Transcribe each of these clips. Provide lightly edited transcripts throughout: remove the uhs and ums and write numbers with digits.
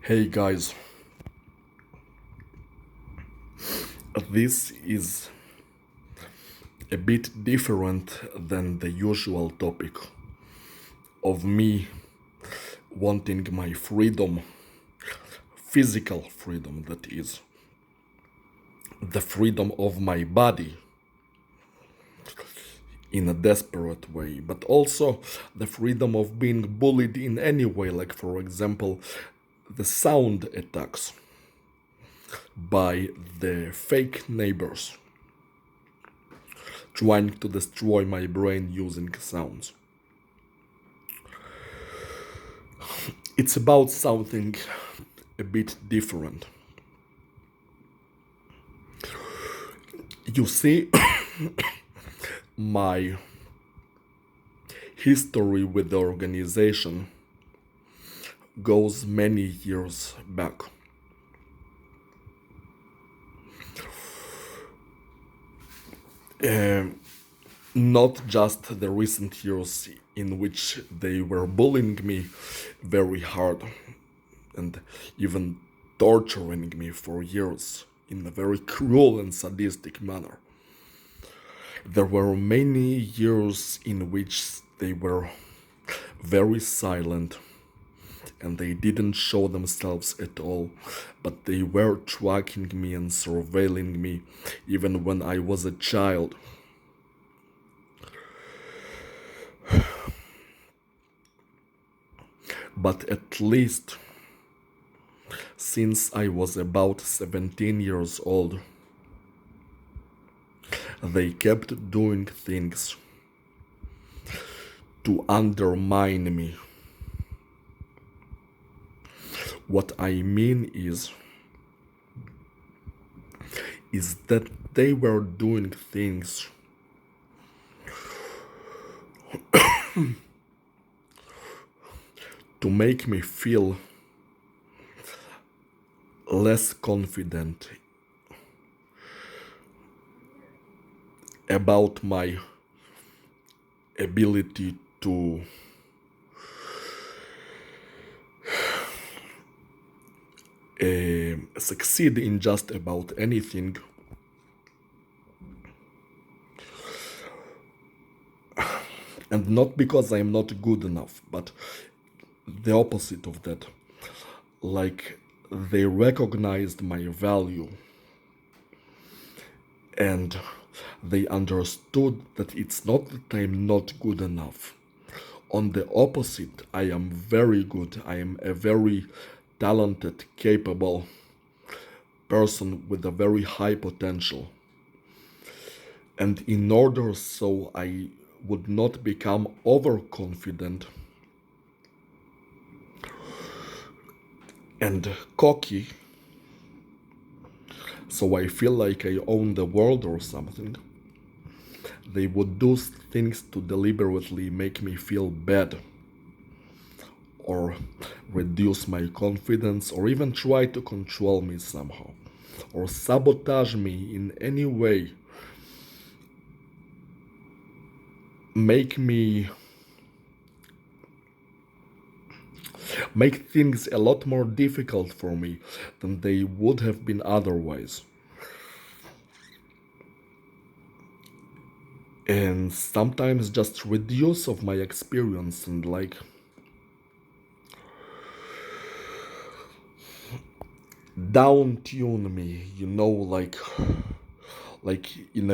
Hey guys, this is a bit different than the usual topic of me wanting my freedom, physical freedom, that is, the freedom of my body in a desperate way, but also the freedom of being bullied in any way, like, for example, the sound attacks by the fake neighbors trying to destroy my brain using sounds. It's about something a bit different. You see, my history with the organization goes many years back. Not just the recent years in which they were bullying me very hard and even torturing me for years in a very cruel and sadistic manner. There were many years in which they were very silent and they didn't show themselves at all, but they were tracking me and surveilling me even when I was a child. But at least since I was about 17 years old, they kept doing things to undermine me. What I mean is that they were doing things to make me feel less confident about my ability to succeed in just about anything. And not because I'm not good enough, but the opposite of that. Like, they recognized my value and they understood that it's not that I'm not good enough. On the opposite, I am very good. I am a very talented, capable person with a very high potential. And in order so I would not become overconfident and cocky, so I feel like I own the world or something, they would do things to deliberately make me feel bad or reduce my confidence or even try to control me somehow or sabotage me in any way, make things a lot more difficult for me than they would have been otherwise. And sometimes just reduce of my experience and like down tune me, like in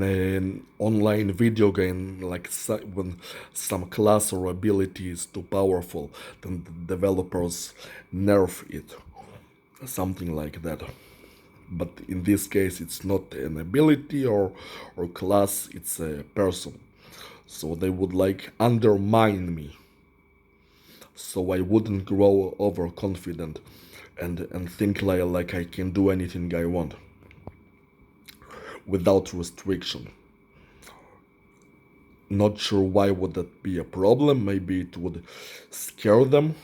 an online video game, like when some class or ability is too powerful, then the developers nerf it, something like that. But in this case, it's not an ability or class; it's a person. So they would like undermine me, so I wouldn't grow overconfident and think like I can do anything I want without restriction. Not sure why would that be a problem. Maybe it would scare them.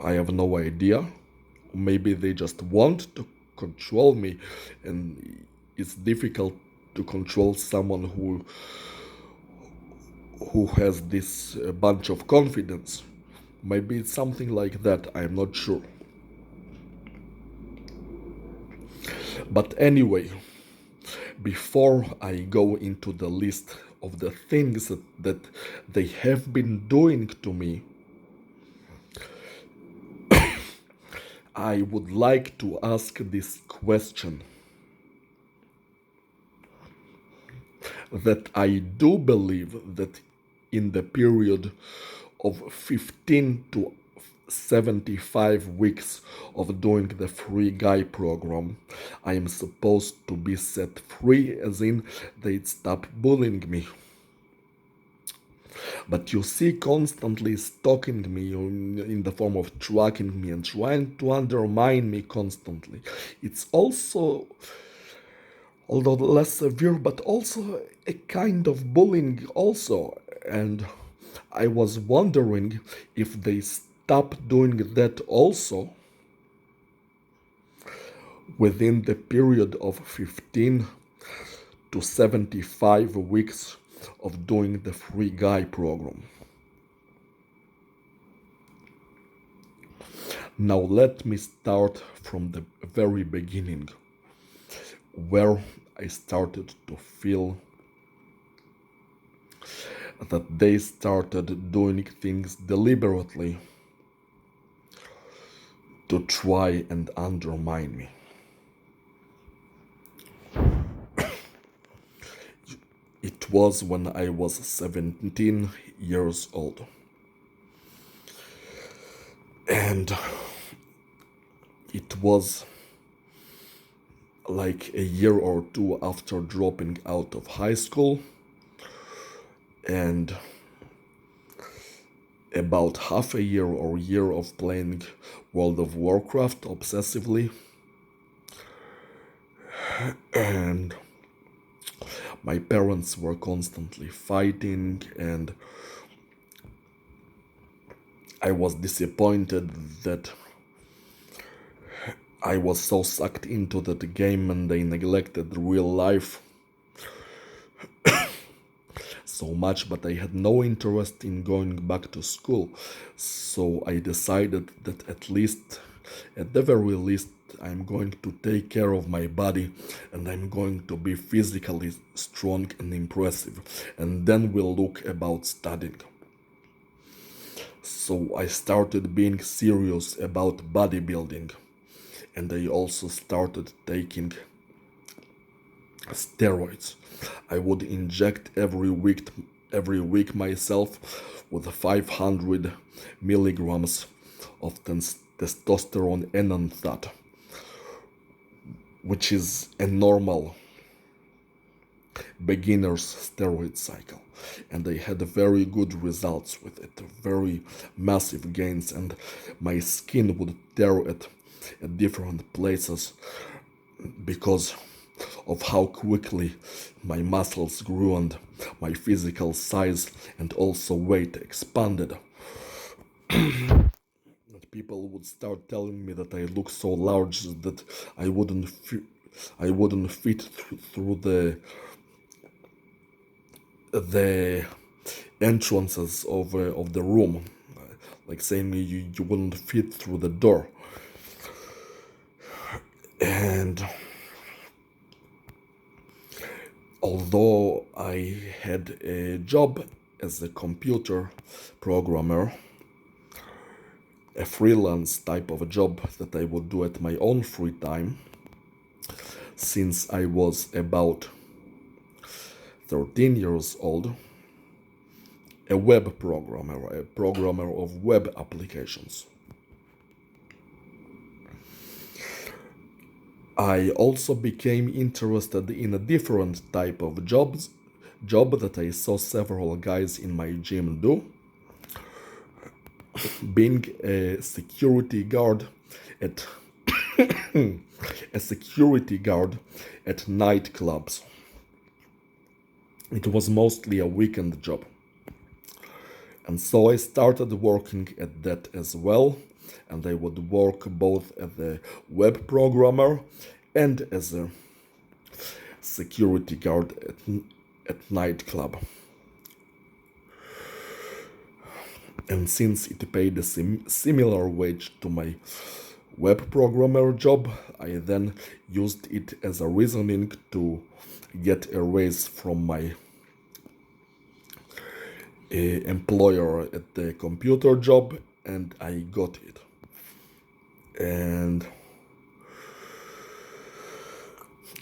I have no idea. Maybe they just want to control me, and it's difficult to control someone who has this bunch of confidence. Maybe it's something like that, I'm not sure. But anyway, before I go into the list of the things that they have been doing to me, I would like to ask this question that I do believe that in the period of 15 to 75 weeks of doing the free guy program, I am supposed to be set free, as in they'd stop bullying me. But you see, constantly stalking me in the form of tracking me and trying to undermine me constantly. It's also, although less severe, but also a kind of bullying also. And I was wondering if they stop doing that also within the period of 15 to 75 weeks of doing the free guy program. Now let me start from the very beginning, where I started to feel that they started doing things deliberately to try and undermine me. It was when I was 17 years old. And it was like a year or two after dropping out of high school, and about half a year or year of playing World of Warcraft obsessively. And my parents were constantly fighting, and I was disappointed that I was so sucked into that game and they neglected real life so much, but I had no interest in going back to school. So I decided that at the very least, I'm going to take care of my body and I'm going to be physically strong and impressive, and then we'll look about studying. So I started being serious about bodybuilding, and I also started taking steroids. I would inject every week myself with 500 milligrams of testosterone enanthat, which is a normal beginner's steroid cycle. And I had very good results with it, very massive gains, and my skin would tear at different places because of how quickly my muscles grew and my physical size and also weight expanded. People would start telling me that I look so large that I wouldn't fit through the entrances of the room, like saying you wouldn't fit through the door. And although I had a job as a computer programmer, a freelance type of a job that I would do at my own free time, since I was about 13 years old, a web programmer, a programmer of web applications. I also became interested in a different type of job that I saw several guys in my gym do, being a security guard at a security guard at nightclubs. It was mostly a weekend job. And so I started working at that as well, and I would work both as a web programmer and as a security guard at nightclub. And since it paid a similar wage to my web programmer job, I then used it as a reasoning to get a raise from my employer at the computer job, and I got it. And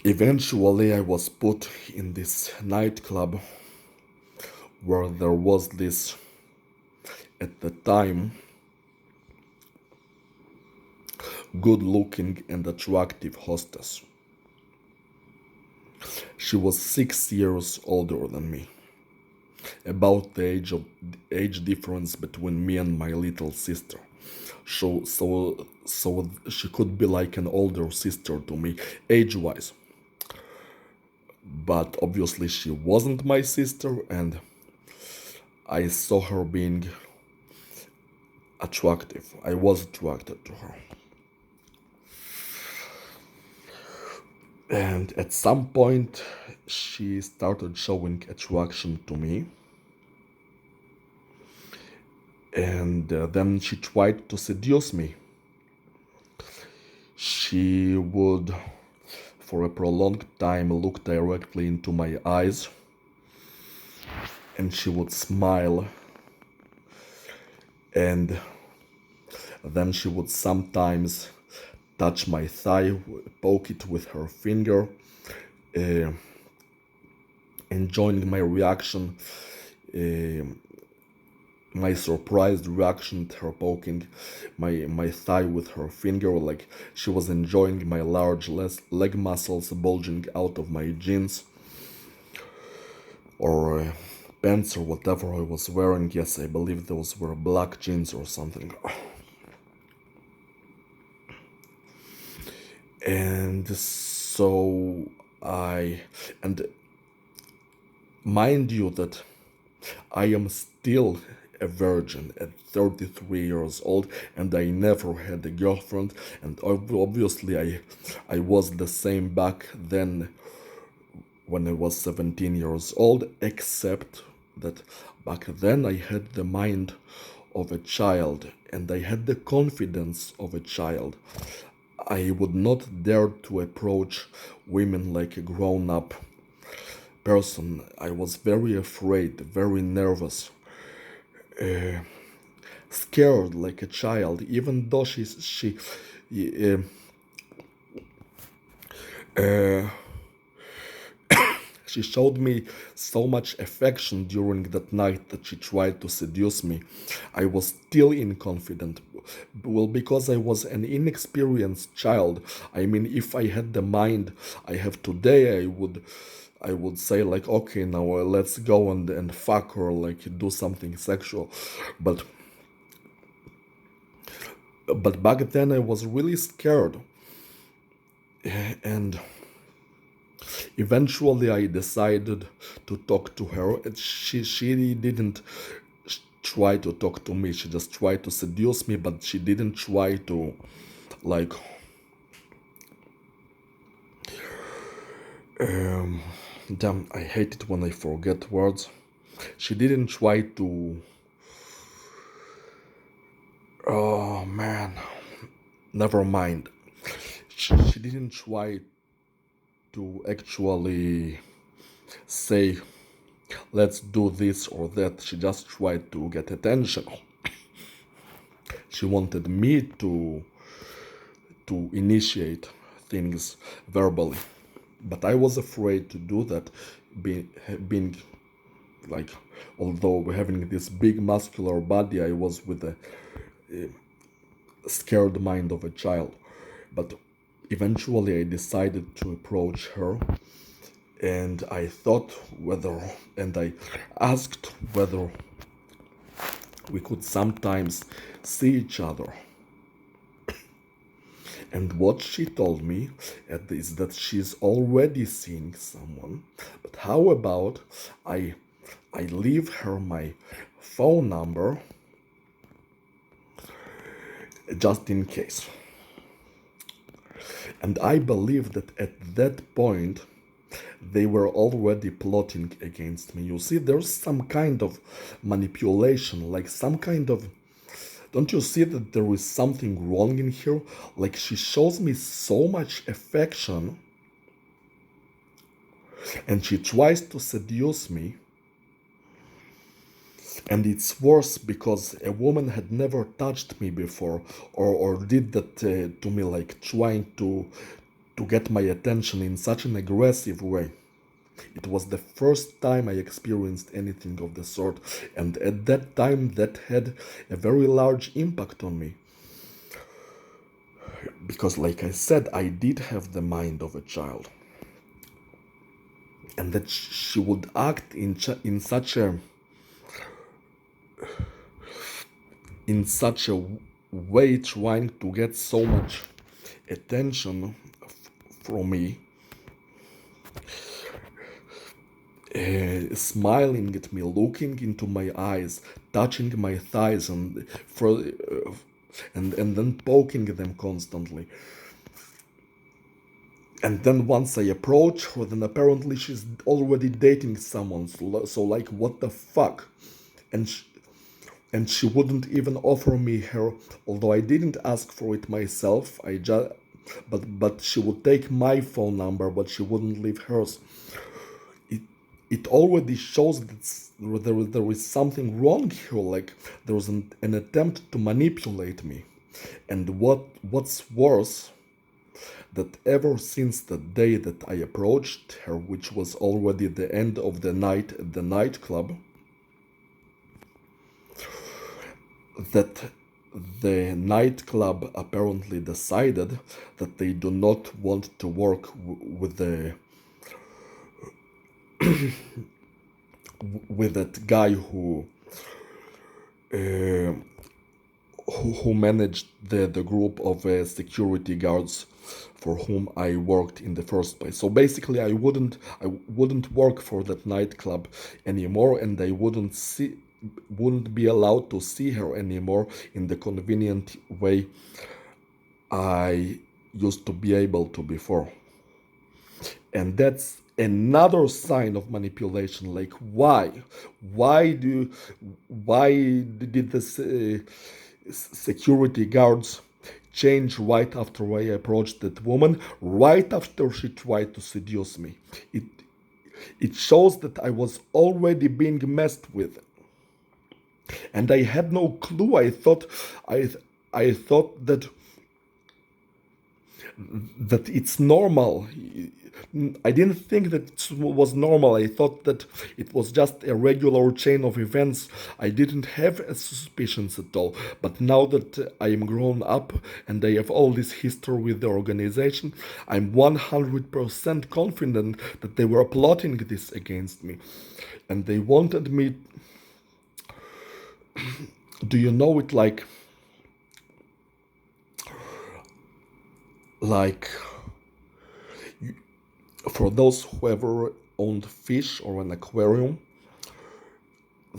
eventually, I was put in this nightclub where there was this, at the time, good looking and attractive hostess. She was 6 years older than me, about the age difference between me and my little sister. So she could be like an older sister to me, age-wise. But obviously she wasn't my sister, and I saw her being attractive. I was attracted to her. And at some point, she started showing attraction to me. And then she tried to seduce me. She would, for a prolonged time, look directly into my eyes, and she would smile, and then she would sometimes touch my thigh, poke it with her finger, uh, enjoying my reaction, my surprised reaction at her poking my thigh with her finger, like she was enjoying my large leg muscles bulging out of my jeans or pants or whatever I was wearing. Yes, I believe those were black jeans or something. And so and mind you that I am still a virgin at 33 years old, and I never had a girlfriend, and obviously I was the same back then when I was 17 years old, except that back then I had the mind of a child and I had the confidence of a child. I would not dare to approach women like a grown-up person. I was very afraid, very nervous, scared like a child, even though she showed me so much affection during that night that she tried to seduce me. I was still inconfident. Well, because I was an inexperienced child. I mean, if I had the mind I have today, I would say like, okay, now let's go and fuck her, like do something sexual. But back then I was really scared. And eventually I decided to talk to her. She didn't try to talk to me. She just tried to seduce me, but she didn't try to, like, damn, I hate it when I forget words. She didn't try to, oh man, never mind. She didn't try to actually say, let's do this or that. She just tried to get attention. She wanted me to initiate things verbally, but I was afraid to do that, being like, although having this big muscular body, I was with a scared mind of a child. But eventually I decided to approach her, and I asked whether we could sometimes see each other. And what she told me is that she's already seeing someone, but how about I leave her my phone number just in case. And I believe that at that point they were already plotting against me. You see, there's some kind of manipulation, like some kind of. Don't you see that there is something wrong in here? Like she shows me so much affection and she tries to seduce me. And it's worse because a woman had never touched me before or did that to me, like trying to get my attention in such an aggressive way. It was the first time I experienced anything of the sort, and at that time that had a very large impact on me. Because, like I said, I did have the mind of a child. And that she would act in such a way, trying to get so much attention from me, smiling at me, looking into my eyes, touching my thighs, and then poking them constantly. And then once I approach her, then apparently she's already dating someone. So like, what the fuck? And and she wouldn't even offer me her, although I didn't ask for it myself. But she would take my phone number, but she wouldn't leave hers. It it already shows that there is something wrong here. Like there was an attempt to manipulate me. And what's worse, that ever since the day that I approached her, which was already the end of the night at the nightclub, that the nightclub apparently decided that they do not want to work with that guy uh, who managed the group of security guards for whom I worked in the first place. So basically, I wouldn't work for that nightclub anymore, and I wouldn't be allowed to see her anymore in the convenient way I used to be able to before. And that's another sign of manipulation. Like why did the security guards change right after I approached that woman, right after she tried to seduce me? It shows that I was already being messed with, and I had no clue. I thought that it's normal. I didn't think that it was normal. I thought that it was just a regular chain of events. I didn't have suspicions at all. But now that I am grown up and I have all this history with the organization, I'm 100% confident that they were plotting this against me. And they wanted me. Do you know it like for those who ever owned fish or an aquarium,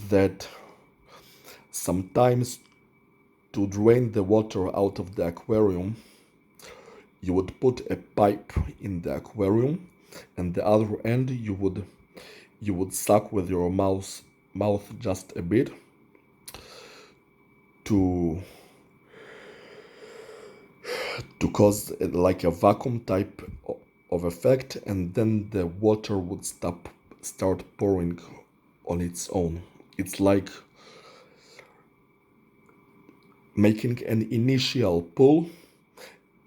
that sometimes to drain the water out of the aquarium, you would put a pipe in the aquarium, and the other end you would suck with your mouth just a bit to cause like a vacuum type of effect, and then the water would start pouring on its own. It's like making an initial pull,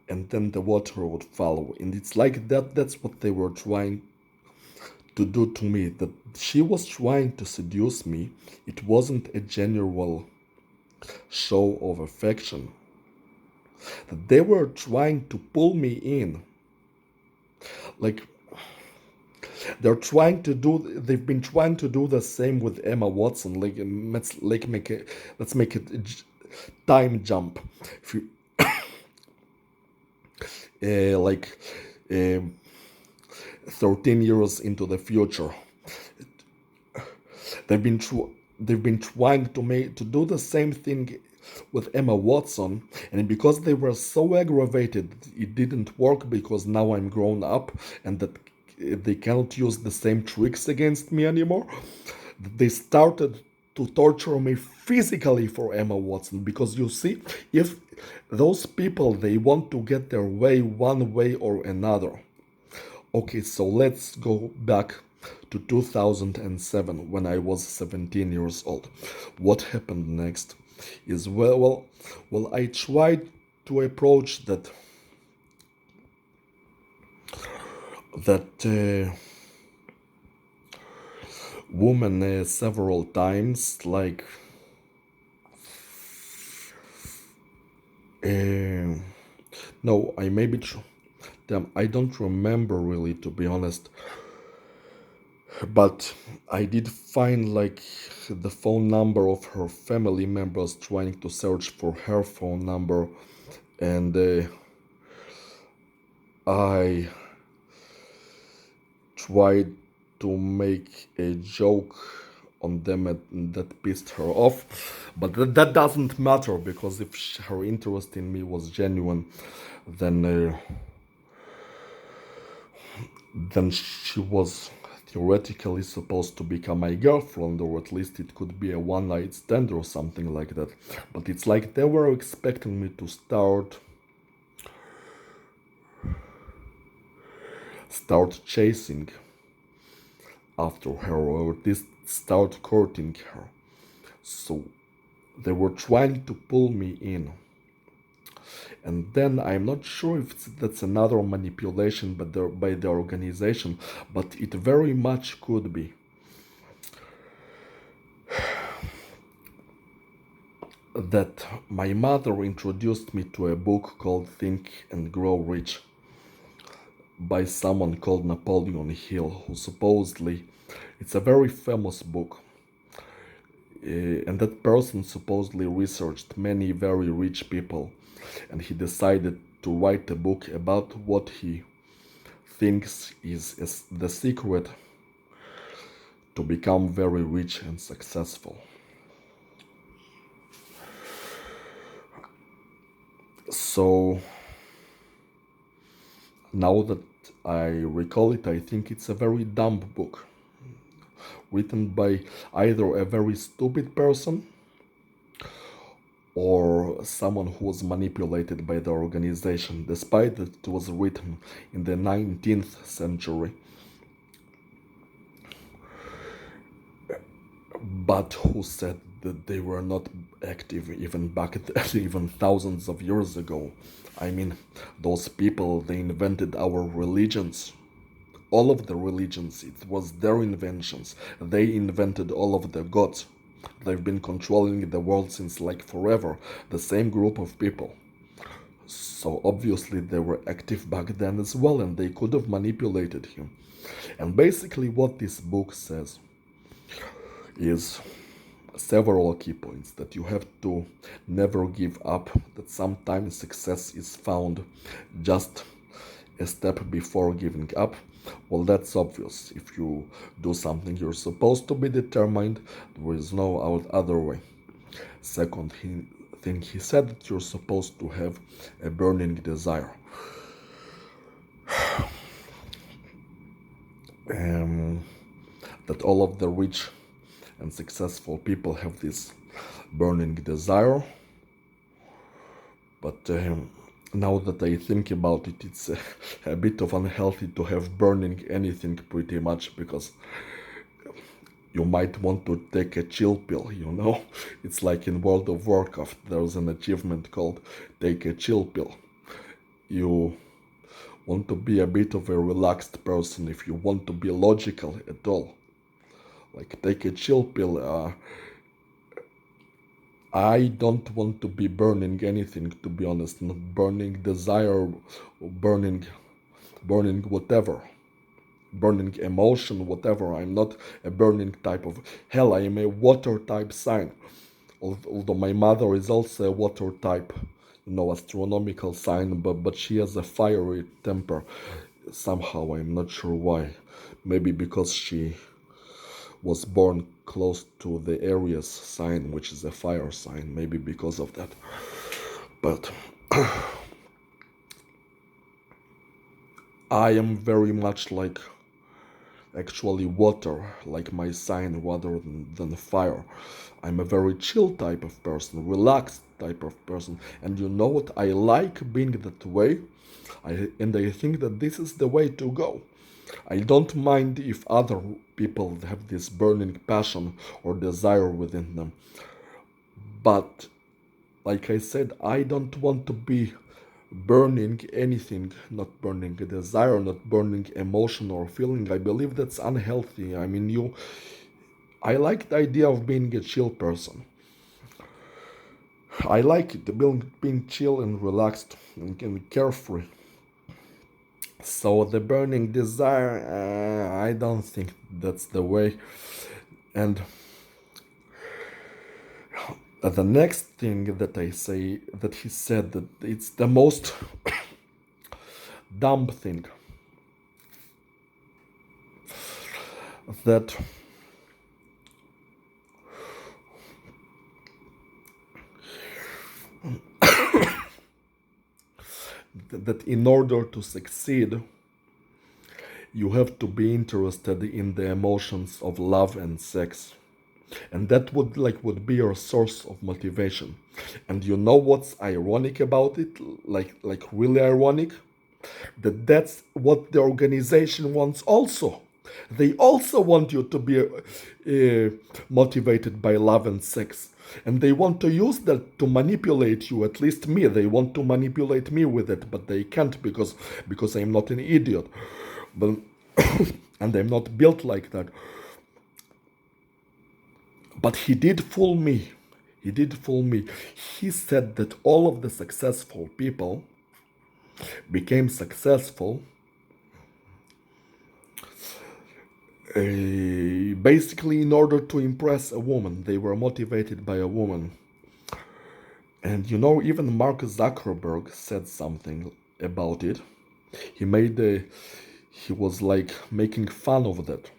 and then the water would follow. And it's like that's what they were trying to do to me. That she was trying to seduce me. It wasn't a genuine show of affection. That they were trying to pull me in. Like they've been trying to do the same with Emma Watson. Like let's make it a time jump. If you like 13 years into the future, they've been trying to do the same thing with Emma Watson, and because they were so aggravated, it didn't work because now I'm grown up, and they cannot use the same tricks against me anymore. They started to torture me physically for Emma Watson, because you see, if those people, they want to get their way one way or another. Okay, so let's go back to 2007 when I was 17 years old. What happened next is, I tried to approach that woman several times, like uh, no, I maybe damn, I don't remember really, to be honest. But I did find like the phone number of her family members, trying to search for her phone number, and I tried to make a joke on them, and that pissed her off. But that doesn't matter, because if her interest in me was genuine, then she was theoretically supposed to become my girlfriend, or at least it could be a one night stand or something like that. But it's like they were expecting me to start chasing after her, or at least start courting her. So they were trying to pull me in. And then I'm not sure if that's another manipulation by the organization, but it very much could be. That my mother introduced me to a book called Think and Grow Rich by someone called Napoleon Hill, who supposedly, it's a very famous book, and that person supposedly researched many very rich people, and he decided to write a book about what he thinks is the secret to become very rich and successful. So now that I recall it, I think it's a very dumb book, written by either a very stupid person or someone who was manipulated by the organization, despite that it was written in the 19th century. But who said that they were not active even back even thousands of years ago? I mean, those people, they invented our religions. All of the religions, it was their inventions. They invented all of the gods. They've been controlling the world since like forever, the same group of people. So obviously they were active back then as well, and they could have manipulated him. And basically what this book says is several key points: that you have to never give up, that sometimes success is found just a step before giving up. Well, that's obvious. If you do something, you're supposed to be determined. There is no other way. Second thing he said, that you're supposed to have a burning desire. That all of the rich and successful people have this burning desire. But now that I think about it, it's a bit of unhealthy to have burning anything, pretty much, because you might want to take a chill pill, you know? It's like in World of Warcraft, there's an achievement called Take a Chill Pill. You want to be a bit of a relaxed person, if you want to be logical at all. Like, take a chill pill. I don't want to be burning anything, to be honest. Not burning desire, burning whatever. Burning emotion, whatever. I'm not a burning type of... Hell, I am a water type sign. Although my mother is also a water type, astronomical sign, but she has a fiery temper. Somehow, I'm not sure why. Maybe because she was born close to the Aries sign, which is a fire sign, maybe because of that. But I am very much like actually water, like my sign, rather than fire. I'm a very chill type of person, relaxed type of person, and you know what? I like being that way, and I think that this is the way to go. I don't mind if other people have this burning passion or desire within them, but like I said, I don't want to be burning anything, not burning a desire, not burning emotion or feeling. I believe that's unhealthy. I mean, I like the idea of being a chill person. I like it, being chill and relaxed and carefree. So the burning desire, I don't think that's the way. And the next thing that I say that he said that it's the most dumb thing that that in order to succeed, you have to be interested in the emotions of love and sex, and that would be your source of motivation. And you know what's ironic about it, like really ironic, that's what the organization wants also. They also want you to be motivated by love and sex, and they want to use that to manipulate you. At least me, they want to manipulate me with it, but they can't because I'm not an idiot, but and I'm not built like that. But he did fool me. He did fool me. He said that all of the successful people became successful basically in order to impress a woman. They were motivated by a woman. And you know, even Mark Zuckerberg said something about it. He made he was like making fun of that.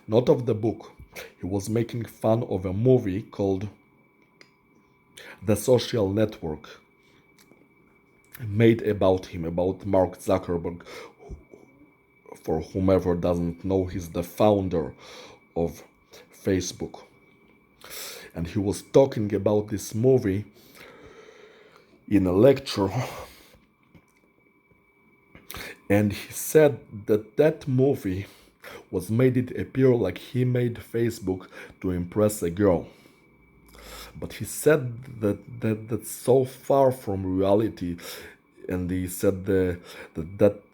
Not of the book. He was making fun of a movie called The Social Network, made about him, about Mark Zuckerberg. For whomever doesn't know, he's the founder of Facebook. And he was talking about this movie in a lecture, and he said that that movie was made it appear like he made Facebook to impress a girl. But he said that's so far from reality, and he said that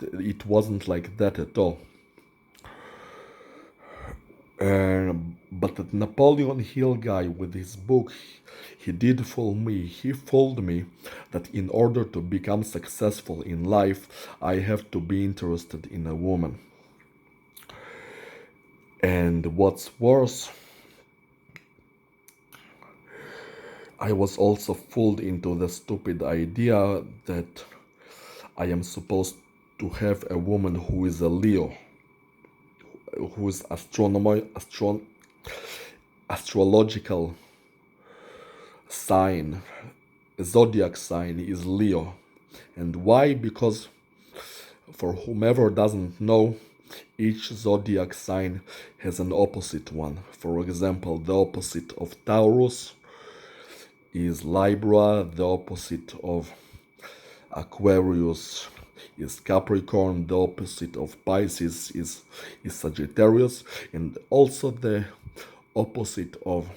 it wasn't like that at all. But that Napoleon Hill guy with his book, he did fool me. He fooled me that in order to become successful in life, I have to be interested in a woman. And what's worse, I was also fooled into the stupid idea that I am supposed to have a woman who is a Leo, who is astrological sign, zodiac sign is Leo. And why? Because for whomever doesn't know, each zodiac sign has an opposite one. For example, the opposite of Taurus is Libra, the opposite of Aquarius is Capricorn, the opposite of Pisces is Sagittarius, and also the opposite of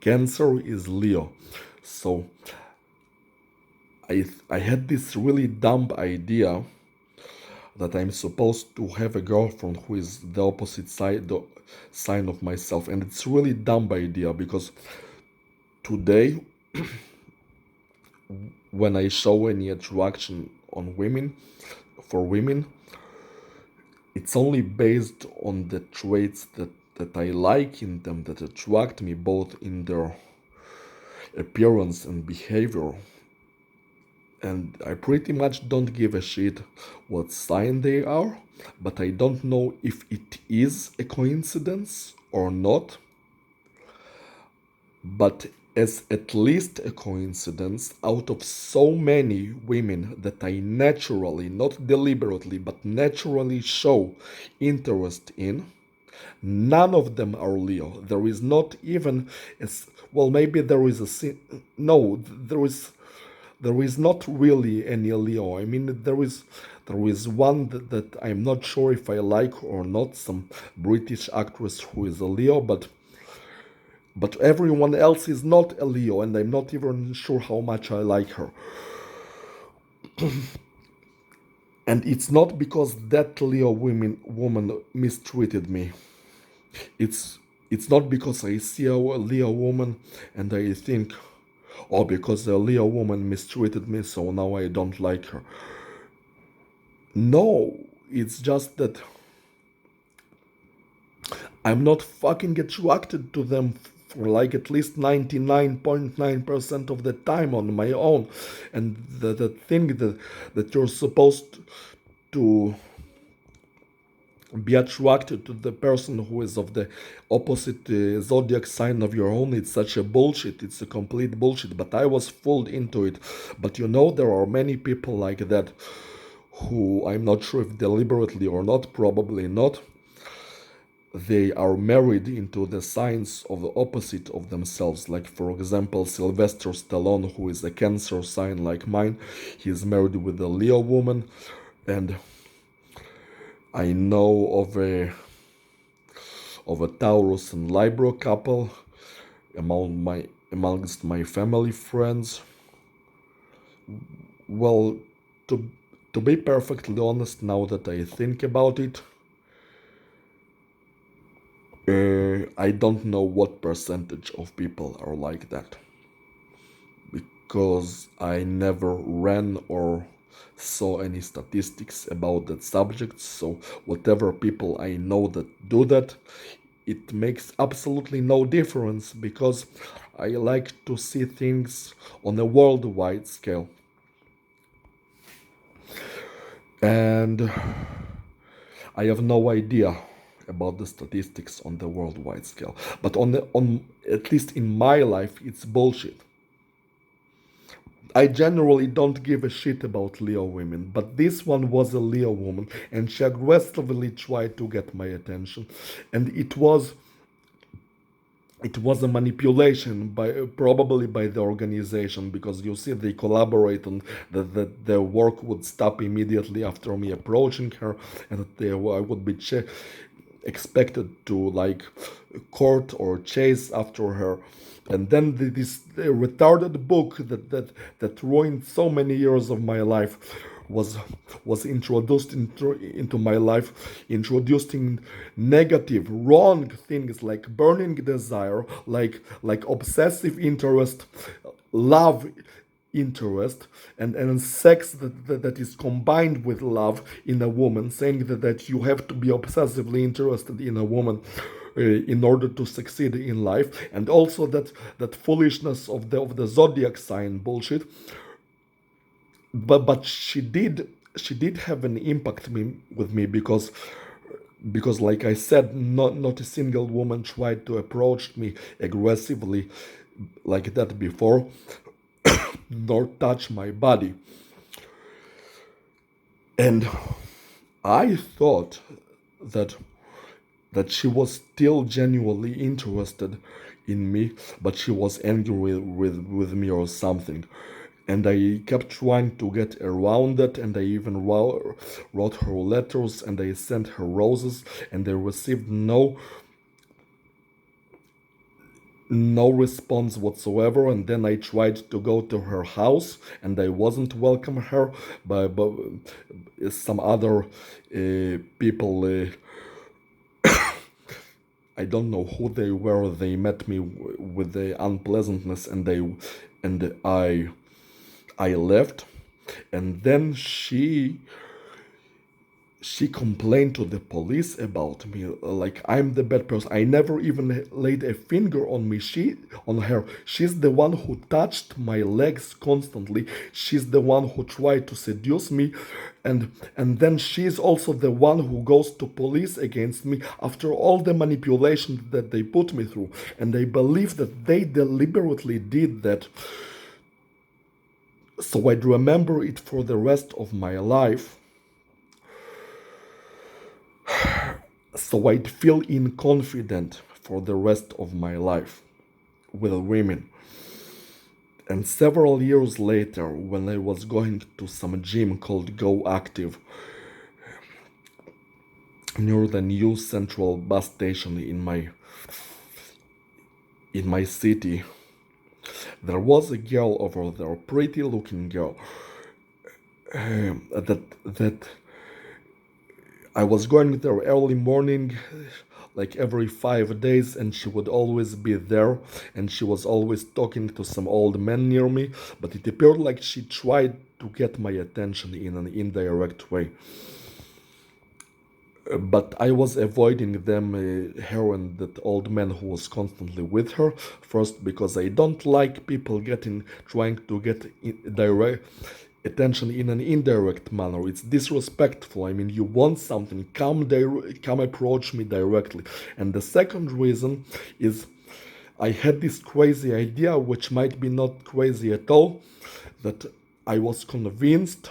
Cancer is Leo. So I had this really dumb idea that I'm supposed to have a girlfriend who is the opposite side, the sign of myself, and it's really dumb idea because today, when I show any attraction on women, for women, it's only based on the traits that I like in them, that attract me, both in their appearance and behavior. And I pretty much don't give a shit what sign they are, but I don't know if it is a coincidence or not. But as at least a coincidence out of so many women that I naturally, not deliberately, but naturally show interest in. None of them are Leo. There is not even well, maybe there is no, there is not really any Leo. I mean, there is one that I'm not sure if I like or not, some British actress who is a Leo, but everyone else is not a Leo, and I'm not even sure how much I like her. And it's not because that woman mistreated me. It's it's not because I see a Leo woman and I think, oh, because the Leo woman mistreated me, so now I don't like her. No, it's just that I'm not fucking attracted to them for like at least 99.9% of the time on my own. And the thing that you're supposed to be attracted to the person who is of the opposite zodiac sign of your own, it's such a bullshit. It's a complete bullshit. But I was fooled into it. But you know, there are many people like that who, I'm not sure if deliberately or not, probably not, they are married into the signs of the opposite of themselves. Like, for example, Sylvester Stallone, who is a Cancer sign like mine, he is married with a Leo woman. And I know of a Taurus and Libra couple amongst my family friends. Well, to be perfectly honest, now that I think about it, I don't know what percentage of people are like that, because I never ran or saw any statistics about that subject. So whatever people I know that do that, it makes absolutely no difference, because I like to see things on a worldwide scale. And I have no idea about the statistics on the worldwide scale. But on at least in my life, it's bullshit. I generally don't give a shit about Leo women, but this one was a Leo woman, and she aggressively tried to get my attention, and it was a manipulation by probably by the organization, because you see they collaborate on that their work would stop immediately after me approaching her, and that I would be expected to like court or chase after her. And then this retarded book that ruined so many years of my life was was introduced into my life, introducing negative, wrong things like burning desire, like obsessive interest, love interest, and sex that is combined with love in a woman, saying that you have to be obsessively interested in a woman in order to succeed in life, and also that foolishness of the zodiac sign bullshit. But she did have an impact with me, because like I said, not a single woman tried to approach me aggressively like that before, nor touch my body. And I thought that she was still genuinely interested in me, but she was angry with me or something. And I kept trying to get around it, and I even wrote her letters, and I sent her roses, and I received no response whatsoever. And then I tried to go to her house, and I wasn't welcome her by some other people. I don't know who they were. They met me with the unpleasantness, and I left. And then she complained to the police about me, like I'm the bad person. I never even laid a finger on me. On her. She's the one who touched my legs constantly. She's the one who tried to seduce me, and then she's also the one who goes to police against me after all the manipulation that they put me through. And I believe that they deliberately did that so I'd remember it for the rest of my life, so I'd feel inconfident for the rest of my life with women. And several years later, when I was going to some gym called Go Active near the new central bus station in my city, there was a girl over there, pretty looking girl, that I was going there early morning, like every 5 days, and she would always be there, and she was always talking to some old man near me, but it appeared like she tried to get my attention in an indirect way. But I was avoiding them, her and that old man who was constantly with her. First, because I don't like people trying to get direct attention in an indirect manner. It's disrespectful. I mean, you want something, come approach me directly. And the second reason is I had this crazy idea, which might be not crazy at all, that I was convinced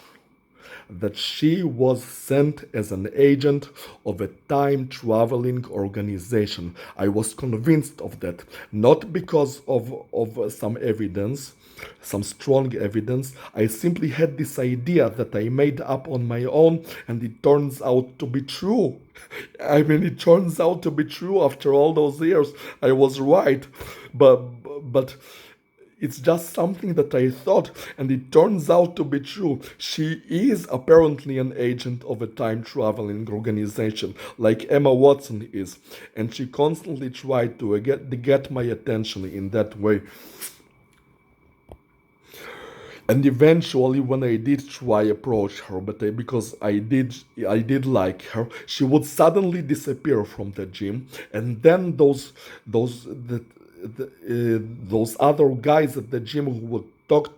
that she was sent as an agent of a time-traveling organization. I was convinced of that, not because of some evidence, some strong evidence. I simply had this idea that I made up on my own, and it turns out to be true. I mean, it turns out to be true after all those years. I was right, but it's just something that I thought, and it turns out to be true. She is apparently an agent of a time traveling organization, like Emma Watson is, and she constantly tried to get my attention in that way. And eventually, when I did try approach her, but because I did like her, she would suddenly disappear from the gym, and then those the, those other guys at the gym who would talk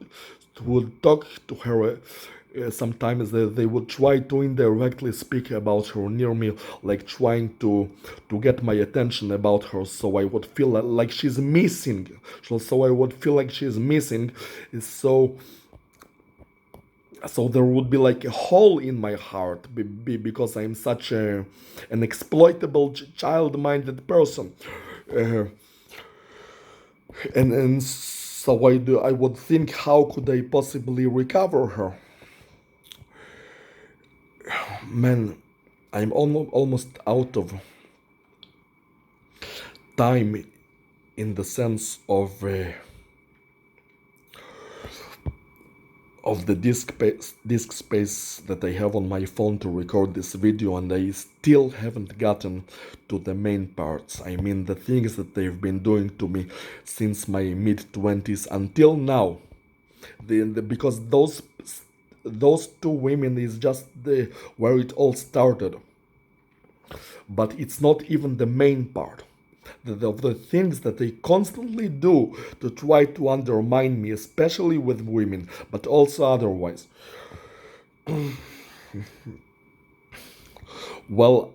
to her. Sometimes they would try to indirectly speak about her near me, like trying to get my attention about her, so I would feel like she's missing. So I would feel like she's missing. So there would be like a hole in my heart because I'm such an exploitable child-minded person, uh, and so I would think, how could I possibly recover her? Man, I'm almost out of time in the sense of the disk space that I have on my phone to record this video, and I still haven't gotten to the main parts. I mean, the things that they've been doing to me since my mid-20s until now. Because those two women is just where it all started. But it's not even the main part of the things that they constantly do to try to undermine me, especially with women, but also otherwise. Well,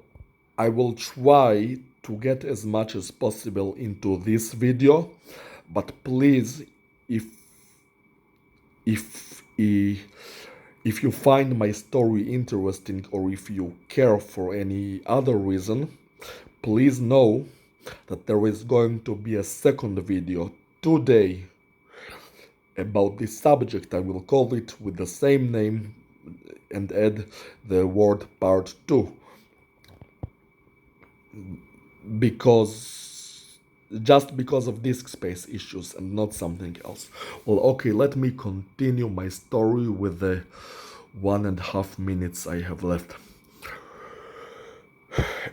I will try to get as much as possible into this video, but please, if if if you find my story interesting, or if you care for any other reason, please know that there is going to be a second video today about this subject. I will call it with the same name and add the word part 2, because just because of disk space issues and not something else. Well, okay, let me continue my story with the 1.5 minutes I have left.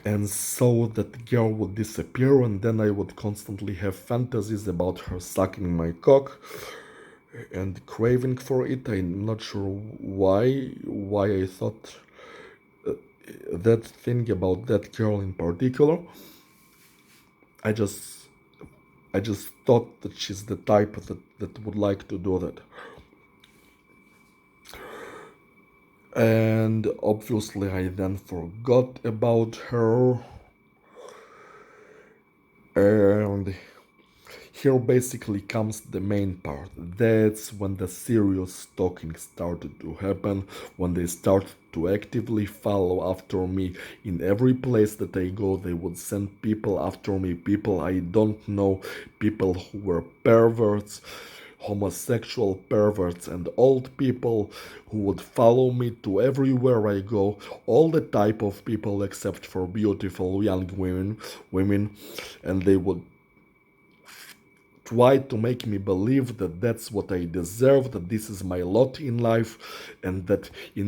And so that girl would disappear, and then I would constantly have fantasies about her sucking my cock and craving for it. I'm not sure why I thought that thing about that girl in particular, I just I just thought that she's the type that would like to do that. And obviously I then forgot about her, and here basically comes the main part. That's when the serious talking started to happen, when they started to actively follow after me. In every place that I go, they would send people after me, people I don't know, people who were perverts, homosexual perverts, and old people who would follow me to everywhere I go. All the type of people except for beautiful young women, and they would tried to make me believe that that's what I deserve, that this is my lot in life, and that in